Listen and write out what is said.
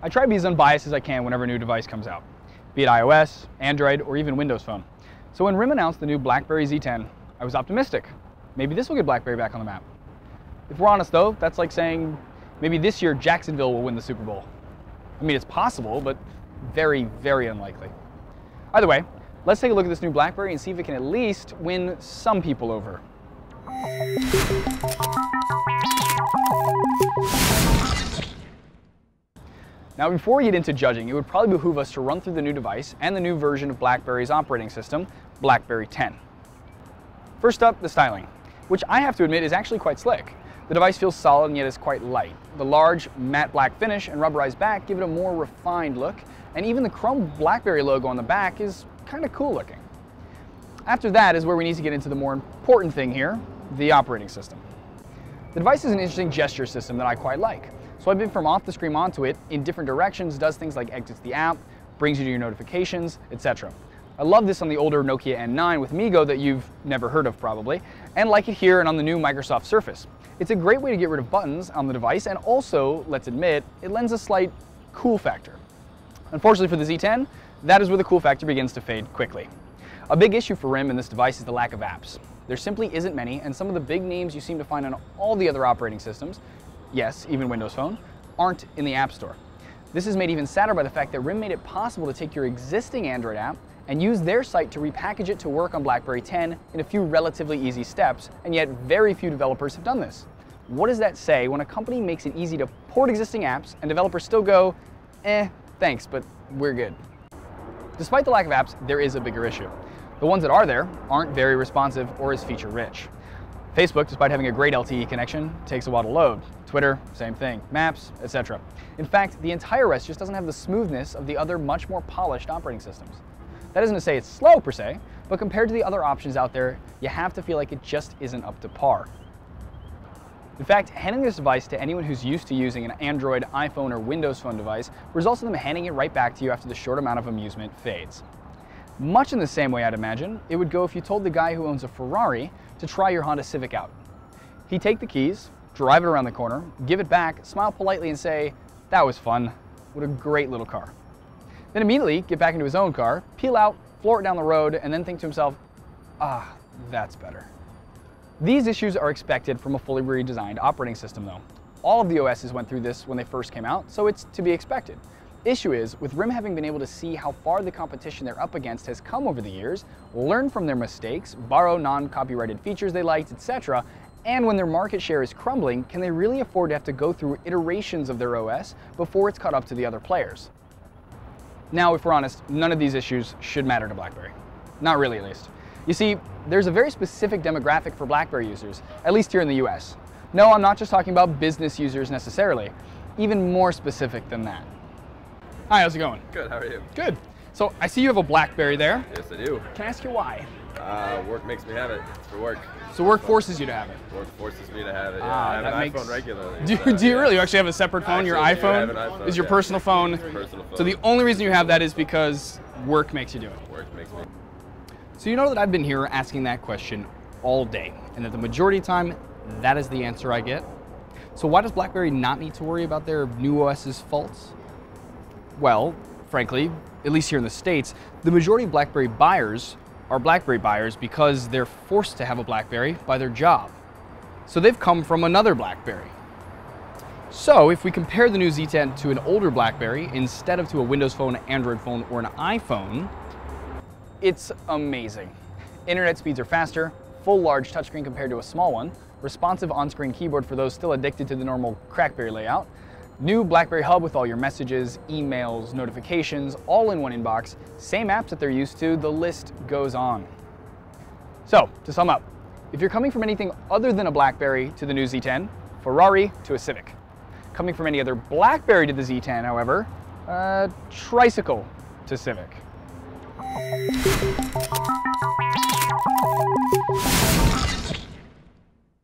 I try to be as unbiased as I can whenever a new device comes out, be it iOS, Android, or even Windows Phone. So when RIM announced the new Blackberry Z10, I was optimistic. Maybe this will get BlackBerry back on the map. If we're honest though, that's like saying maybe this year Jacksonville will win the Super Bowl. I mean, it's possible, but very, very unlikely. Either way, let's take a look at this new BlackBerry and see if it can at least win some people over. Now, before we get into judging, it would probably behoove us to run through the new device and the new version of BlackBerry's operating system, Blackberry 10. First up, the styling, which I have to admit is actually quite slick. The device feels solid and yet is quite light. The large matte black finish and rubberized back give it a more refined look, and even the chrome BlackBerry logo on the back is kind of cool looking. After that is where we need to get into the more important thing here, the operating system. The device is an interesting gesture system that I quite like. Swiping from off the screen onto it in different directions does things like exits the app, brings you to your notifications, etc. I love this on the older Nokia N9 with MeeGo that you've never heard of probably, and like it here and on the new Microsoft Surface. It's a great way to get rid of buttons on the device, and also, let's admit, it lends a slight cool factor. Unfortunately for the Z10, that is where the cool factor begins to fade quickly. A big issue for RIM in this device is the lack of apps. There simply isn't many, and some of the big names you seem to find on all the other operating systems, yes, even Windows Phone, aren't in the App Store. This is made even sadder by the fact that RIM made it possible to take your existing Android app and use their site to repackage it to work on BlackBerry 10 in a few relatively easy steps, and yet very few developers have done this. What does that say when a company makes it easy to port existing apps and developers still go, thanks, but we're good? Despite the lack of apps, there is a bigger issue. The ones that are there aren't very responsive or as feature-rich. Facebook, despite having a great LTE connection, takes a while to load. Twitter, same thing. Maps, etc. In fact, the entire rest just doesn't have the smoothness of the other much more polished operating systems. That isn't to say it's slow per se, but compared to the other options out there, you have to feel like it just isn't up to par. In fact, handing this device to anyone who's used to using an Android, iPhone, or Windows Phone device results in them handing it right back to you after the short amount of amusement fades. Much in the same way, I'd imagine, it would go if you told the guy who owns a Ferrari to try your Honda Civic out. He'd take the keys, drive it around the corner, give it back, smile politely and say, "That was fun. What a great little car." Then immediately get back into his own car, peel out, floor it down the road, and then think to himself, that's better. These issues are expected from a fully redesigned operating system though. All of the OSs went through this when they first came out, so it's to be expected. Issue is, with RIM having been able to see how far the competition they're up against has come over the years, learn from their mistakes, borrow non-copyrighted features they liked, etc., and when their market share is crumbling, can they really afford to have to go through iterations of their OS before it's caught up to the other players? Now, if we're honest, none of these issues should matter to BlackBerry. Not really, at least. You see, there's a very specific demographic for BlackBerry users, at least here in the US. No, I'm not just talking about business users necessarily, even more specific than that. Hi, how's it going? Good, how are you? Good. So I see you have a BlackBerry there. Yes, I do. Can I ask you why? Work makes me have it. It's for work. So work forces you to have it? Work forces me to have it, yeah. I have an iPhone regularly. Do you really? You actually have a separate phone? Your iPhone is your personal phone? Personal phone. So the only reason you have that is because work makes you do it? Work makes me. So you know that I've been here asking that question all day, and that the majority of the time, that is the answer I get. So why does BlackBerry not need to worry about their new OS's faults? Well, frankly, at least here in the States, the majority of BlackBerry buyers are BlackBerry buyers because they're forced to have a BlackBerry by their job. So they've come from another BlackBerry. So if we compare the new Z10 to an older BlackBerry instead of to a Windows Phone, Android phone, or an iPhone, it's amazing. Internet speeds are faster, full large touchscreen compared to a small one, responsive on-screen keyboard for those still addicted to the normal Crackberry layout, new BlackBerry Hub with all your messages, emails, notifications, all in one inbox, same apps that they're used to, the list goes on. So, to sum up, if you're coming from anything other than a BlackBerry to the new Z10, Ferrari to a Civic. Coming from any other BlackBerry to the Z10, however, tricycle to Civic.